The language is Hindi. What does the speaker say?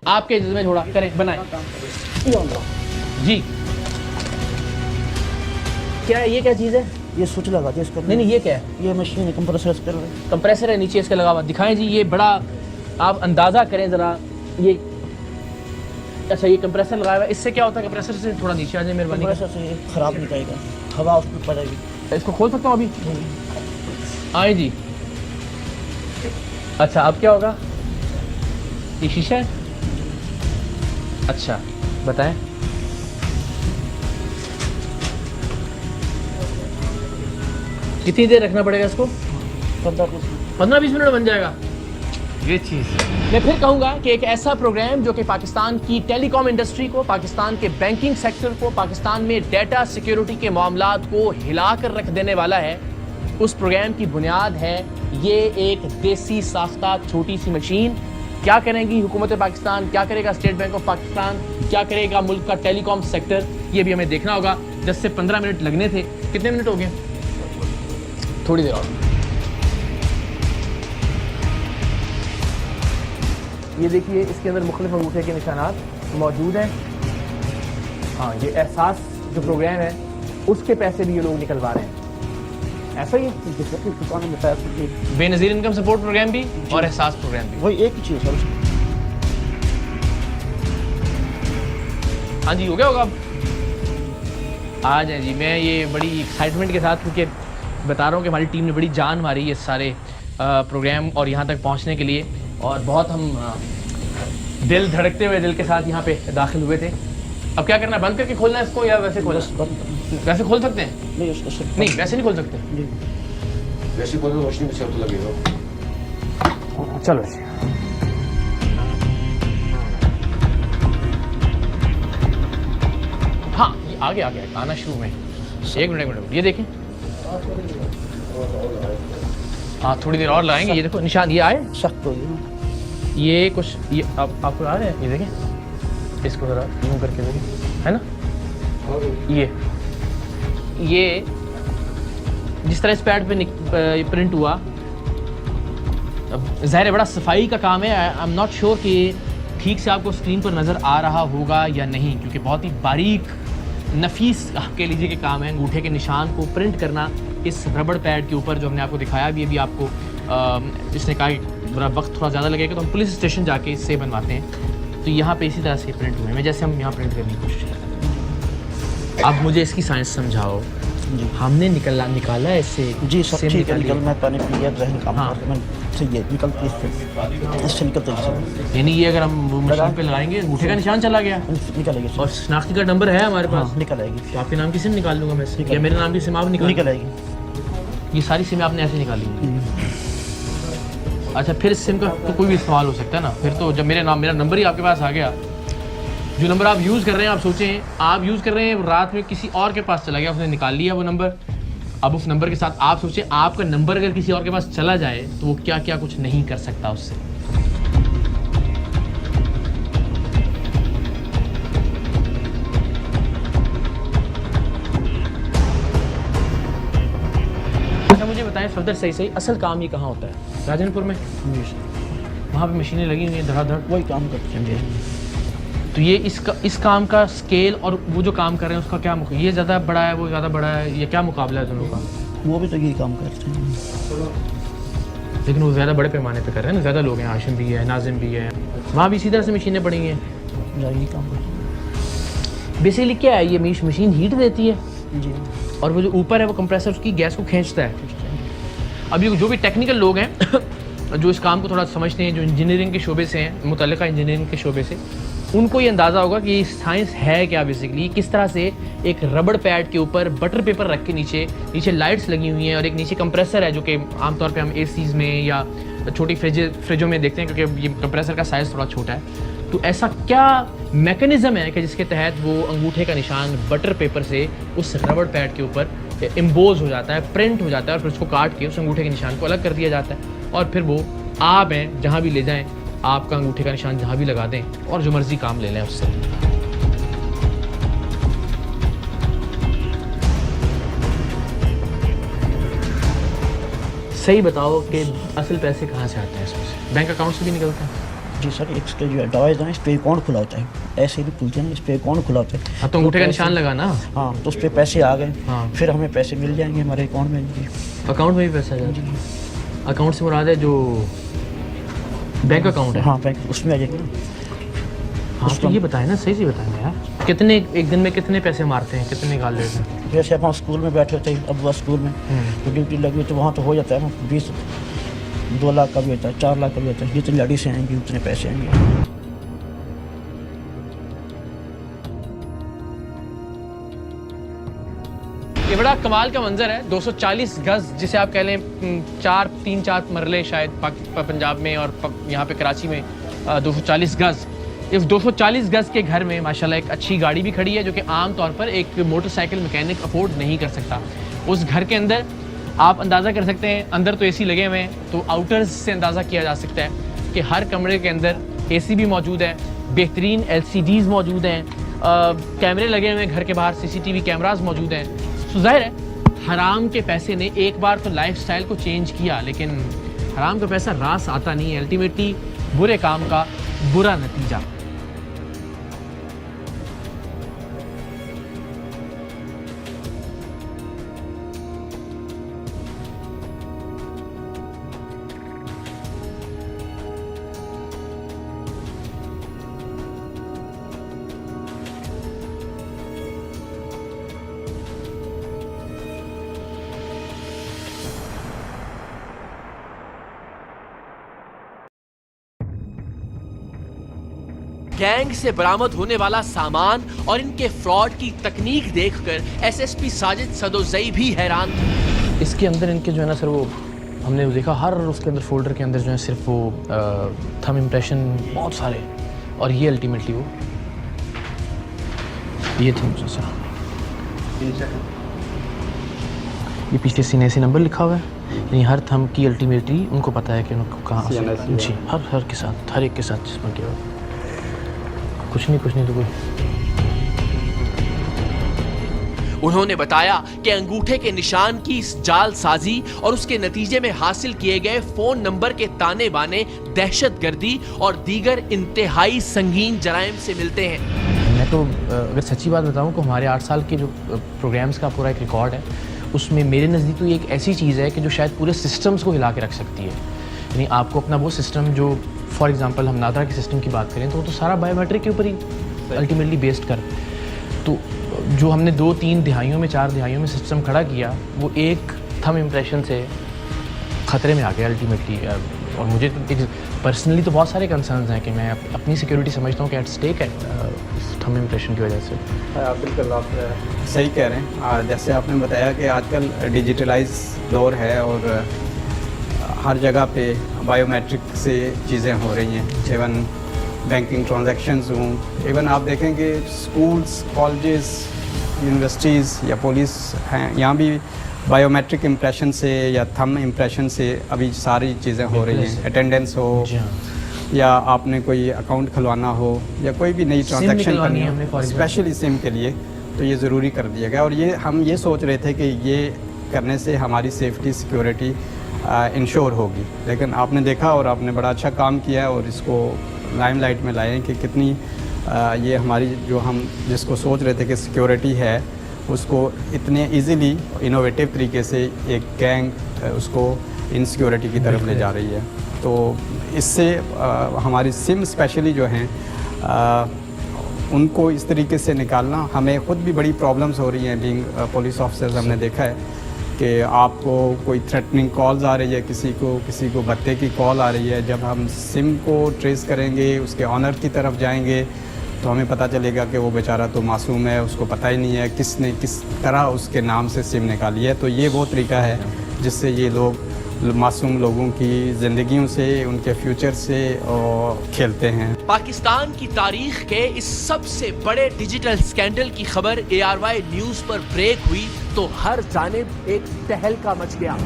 आपके जिम्मे थोड़ा करें, बनाएं जी। क्या है ये, क्या चीज़ है? ये स्विच लगा दिया इसका। नहीं ये क्या है? ये मशीन है, कंप्रेसर है नीचे इसके लगा हुआ। दिखाएं जी, ये बड़ा आप अंदाज़ा करें ज़रा। ये अच्छा, ये कंप्रेसर लगाया हुआ है, इससे क्या होता है? कंप्रेसर से थोड़ा नीचे आ जाए मेहरबानी। कंप्रेसर से खराब नहीं जाएगा, हवा उसमें पड़ेगी। इसको खोल सकता हूँ अभी? आए जी। अच्छा अब क्या होगा? ये शीशा है। अच्छा बताएं। कितनी देर रखना पड़ेगा इसको? 15-20 मिनट बन जाएगा ये चीज़। मैं फिर कहूँगा कि एक ऐसा प्रोग्राम जो कि पाकिस्तान की टेलीकॉम इंडस्ट्री को, पाकिस्तान के बैंकिंग सेक्टर को, पाकिस्तान में डेटा सिक्योरिटी के मामलात को हिलाकर रख देने वाला है, उस प्रोग्राम की बुनियाद है ये एक देसी साख्ता छोटी सी मशीन। क्या करेंगी हुकूमत पाकिस्तान, क्या करेगा स्टेट बैंक ऑफ पाकिस्तान, क्या करेगा मुल्क का टेलीकॉम सेक्टर, ये भी हमें देखना होगा। 10 से 15 मिनट लगने थे, कितने मिनट हो गए? थोड़ी देर और। ये देखिए इसके अंदर मुख्तलिफ अंगूठे के निशानात मौजूद हैं। हाँ, ये एहसास जो प्रोग्राम है उसके पैसे भी ये लोग निकलवा रहे हैं, ऐसा ही है। बेनज़ीर इनकम सपोर्ट प्रोग्राम भी और एहसास प्रोग्राम भी वही एक ही चीज़ है। हाँ जी, हो गया होगा अब। आ जाए जी। मैं ये बड़ी एक्साइटमेंट के साथ, क्योंकि बता रहा हूँ कि हमारी टीम ने बड़ी जान मारी ये सारे प्रोग्राम और यहाँ तक पहुँचने के लिए, और बहुत हम दिल धड़कते हुए दिल के साथ यहाँ पे दाखिल हुए थे। अब क्या करना है? बंद करके खोलना है इसको या वैसे खोलना? वैसे खोल सकते हैं? नहीं वैसे नहीं खोल सकते। वैसे खोलो, रोशनी में से तो लगेगा। चलो जी। हाँ ये आगे आना शुरू में। एक मिनट ये देखें। हाँ थोड़ी देर और लगाएंगे। ये देखो निशान ये आए सख्त हो गया। ये कुछ ये आपको आ रहा है, ये देखें, इसको जरा यूं करके देखें, है ना? ये जिस तरह इस पैड पे प्रिंट हुआ, अब ज़ाहिर है बड़ा सफाई का काम है। आई एम नॉट श्योर कि ठीक से आपको स्क्रीन पर नज़र आ रहा होगा या नहीं, क्योंकि बहुत ही बारीक नफीस कह लीजिए कि काम है अंगूठे के निशान को प्रिंट करना इस रबड़ पैड के ऊपर, जो हमने आपको दिखाया भी आपको। इसने कहा कि बड़ा वक्त थोड़ा ज़्यादा लगेगा तो हम पुलिस स्टेशन जाके इससे बनवाते हैं। तो यहाँ पे इसी तरह से प्रिंट हुए हैं, जैसे हम यहाँ प्रिंट करने की कोशिश करते हैं। अब मुझे इसकी साइंस समझाओ। हमने निकाला है इससे जी, सब ठीक है। निकल मैं पानी पिया जहन काम हाँ। से ये निकलती है, इससे निकलते हैं। यानी ये अगर हम मशीन पे लगाएंगे अंगूठे का निशान चला गया, निकलेगी और शनाख्ती का नंबर है हमारे पास। हाँ, निकल आएगी। तो आपके नाम की सिम निकाल लूँगा मैं, या मेरे नाम की सिम आप निकल आएगी। ये सारी सिम आपने ऐसे निकाली? अच्छा, फिर इस सिम का तो कोई भी इस्तेमाल हो सकता है ना? फिर तो जब मेरा नंबर ही आपके पास आ गया, जो नंबर आप यूज़ कर रहे हैं, आप सोचें आप यूज़ कर रहे हैं, रात में किसी और के पास चला गया, उसने निकाल लिया वो नंबर। अब उस नंबर के साथ आप सोचें आपका नंबर अगर किसी और के पास चला जाए तो वो क्या क्या कुछ नहीं कर सकता उससे। अच्छा मुझे बताएं सफदर, सही असल काम ये कहाँ होता है? राजनपुर में वहाँ पे मशीनें लगी हुई हैं धड़ाधड़, वही काम करते हैं। तो ये इस काम का स्केल और वो जो काम कर रहे हैं उसका क्या ये ज़्यादा बड़ा है, वो ज़्यादा बड़ा है, ये क्या मुकाबला है दोनों का? वो भी तो यही काम करते हैं, लेकिन वो ज़्यादा बड़े पैमाने पे कर रहे हैं ना, ज़्यादा लोग हैं, हाशिम भी है, नाजिम भी है, वहाँ भी इसी तरह से मशीनें पड़ी हैं, यही काम करते हैं। बेसिकली क्या है, ये मशीन हीट देती है जी, और वो जो ऊपर है वो कंप्रेसर उसकी गैस को खींचता है। अब ये जो भी टेक्निकल लोग हैं जो इस काम को थोड़ा समझते हैं, जो इंजीनियरिंग के शोबे से हैं, मुतल्लिका इंजीनियरिंग के शोबे से, उनको ये अंदाज़ा होगा कि साइंस है क्या बेसिकली। किस तरह से एक रबड़ पैड के ऊपर बटर पेपर रख के नीचे लाइट्स लगी हुई हैं और एक नीचे कंप्रेसर है, जो कि आमतौर पे हम एसीज़ में या छोटी फ्रिजों में देखते हैं, क्योंकि ये कंप्रेसर का साइज़ थोड़ा छोटा है। तो ऐसा क्या मैकेनिज़्म है कि जिसके तहत वो अंगूठे का निशान बटर पेपर से उस रबड़ पैड के ऊपर इम्बोज हो जाता है, प्रिंट हो जाता है, और फिर उसको काट के उस अंगूठे के निशान को अलग कर दिया जाता है, और फिर वो आप हैं जहाँ भी ले जाएँ, आपका अंगूठे का निशान जहाँ भी लगा दें और जो मर्जी काम ले लें उससे। सही बताओ कि असल पैसे कहाँ से आते हैं इसमें से? बैंक अकाउंट से भी निकलते हैं? जी सर, इसके जो दवाई इस पर अकाउंट खुला होता है, ऐसे नहीं खुलते हैं, इस पर अकाउंट खुला होता है। हाँ, तो अंगूठे का निशान लगा ना। हाँ, तो उस पर पैसे आ गए, हाँ। फिर हमें पैसे मिल जाएंगे हमारे अकाउंट में जी। अकाउंट में भी पैसा जाता है? अकाउंट से मुराद है जो बैंक अकाउंट है? हाँ, बैंक उसमें आ जाएगा ना। हाँ, तो ये बताएं ना, सही से बताएं ना यार, कितने एक दिन में कितने पैसे मारते हैं, कितने निकाल लेते हैं? जैसे अपन स्कूल में बैठे होते हैं, अब वह स्कूल में तो ड्यूटी लगी तो वहाँ तो हो जाता है 2 लाख का भी होता है, 4 लाख का भी होता है। जितनी लड़ी से आएंगी उतने पैसे आएंगे। ये बड़ा कमाल का मंजर है। 240 गज, जिसे आप कह लें 3-4 मरले शायद पंजाब में, और यहाँ पे कराची में 240 गज। इस 240 गज के घर में माशाल्लाह एक अच्छी गाड़ी भी खड़ी है, जो कि आम तौर पर एक मोटरसाइकिल मैकेनिक अफोर्ड नहीं कर सकता। उस घर के अंदर आप अंदाज़ा कर सकते हैं, अंदर तो एसी लगे हुए हैं, तो आउटर्स से अंदाज़ा किया जा सकता है कि हर कमरे के अंदर एसी भी मौजूद है, बेहतरीन LCDs मौजूद हैं, कैमरे लगे हुए हैं घर के बाहर, CCTV कैमरास मौजूद हैं। तो जाहिर है हराम के पैसे ने एक बार तो लाइफस्टाइल को चेंज किया, लेकिन हराम का पैसा रास आता नहीं है। अल्टीमेटली बुरे काम का बुरा नतीजा। गैंग से बरामद होने वाला सामान और इनके फ्रॉड की तकनीक देखकर SSP साजिद सदोजई भी हैरान थे। इसके अंदर इनके जो है ना सर, वो हमने देखा हर उसके अंदर फोल्डर के अंदर जो है सिर्फ वो थंब इम्प्रेशन बहुत सारे, और ये अल्टीमेटली वो ये थे सर, ये पिछले सीने से नंबर लिखा हुआ है, यानी हर थंब की अल्टीमेटली उनको पता है कि उनको कहाँ जी, हर के साथ, हर एक के साथ जिसमें किया हुआ। कुछ नहीं तो कोई। उन्होंने बताया कि अंगूठे के निशान की इस जालसाजी और उसके नतीजे में हासिल किए गए फोन नंबर के ताने बाने दहशतगर्दी और दीगर इंतहाई संगीन जराइम से मिलते हैं। मैं तो अगर सच्ची बात बताऊं तो हमारे 8 साल के जो प्रोग्राम्स का पूरा एक रिकॉर्ड है, उसमें मेरे नज़दीक तो ये एक ऐसी चीज़ है कि जो शायद पूरे सिस्टम्स को हिला के रख सकती है। यानी आपको अपना वो सिस्टम जो, फॉर एग्जांपल हम नादरा के सिस्टम की बात करें तो वो तो सारा बायोमेट्रिक के ऊपर ही अल्टीमेटली बेस्ड कर, तो जो हमने 2-3 दिहाइयों में 4 दिहाइयों में सिस्टम खड़ा किया, वो एक थंब इम्प्रेशन से ख़तरे में आ गया अल्टीमेटली। और मुझे तो पर्सनली तो बहुत सारे कंसर्न्स हैं कि मैं अपनी सिक्योरिटी समझता हूँ कि एट स्टेक है थंब इम्प्रेशन की वजह से। बिल्कुल आप सही कह रहे हैं। जैसे आपने बताया कि आजकल डिजिटलाइज दौर है और हर जगह पे बायोमेट्रिक से चीज़ें हो रही हैं, इवन बैंकिंग ट्रांजैक्शंस हों, इवन आप देखेंगे स्कूल्स, कॉलेजेस, यूनिवर्सिटीज़ या पुलिस हैं, यहाँ भी बायोमेट्रिक इम्प्रेशन से या थंब इम्प्रेशन से अभी सारी चीज़ें हो रही हैं। अटेंडेंस हो या आपने कोई अकाउंट खुलवाना हो या कोई भी नई ट्रांजैक्शन करनी हो, स्पेशली सिम के लिए, तो ये ज़रूरी कर दिया गया। और ये हम ये सोच रहे थे कि ये करने से हमारी सेफ्टी सिक्योरिटी इंश्योर होगी, लेकिन आपने देखा और आपने बड़ा अच्छा काम किया है और इसको लाइमलाइट में लाए कि कितनी ये हमारी जो हम जिसको सोच रहे थे कि सिक्योरिटी है, उसको इतने इजीली इनोवेटिव तरीके से एक गैंग उसको इनसिक्योरिटी की तरफ ले जा रही है। तो इससे हमारी सिम स्पेशली जो हैं उनको इस तरीके से निकालना, हमें ख़ुद भी बड़ी प्रॉब्लम्स हो रही हैं बीइंग पुलिस ऑफिसर्स। हमने देखा है कि आपको कोई थ्रेटनिंग कॉल्स आ रही है, किसी को भत्ते की कॉल आ रही है। जब हम सिम को ट्रेस करेंगे, उसके ऑनर की तरफ जाएंगे, तो हमें पता चलेगा कि वो बेचारा तो मासूम है, उसको पता ही नहीं है किसने किस तरह उसके नाम से सिम निकाली है। तो ये वो तरीका है जिससे ये लोग मासूम लोगों की ज़िंदगियों से, उनके फ्यूचर से खेलते हैं। पाकिस्तान की तारीख के इस सबसे बड़े डिजिटल स्कैंडल की खबर ARY न्यूज़ पर ब्रेक हुई तो हर जानिब एक तहलका मच गया।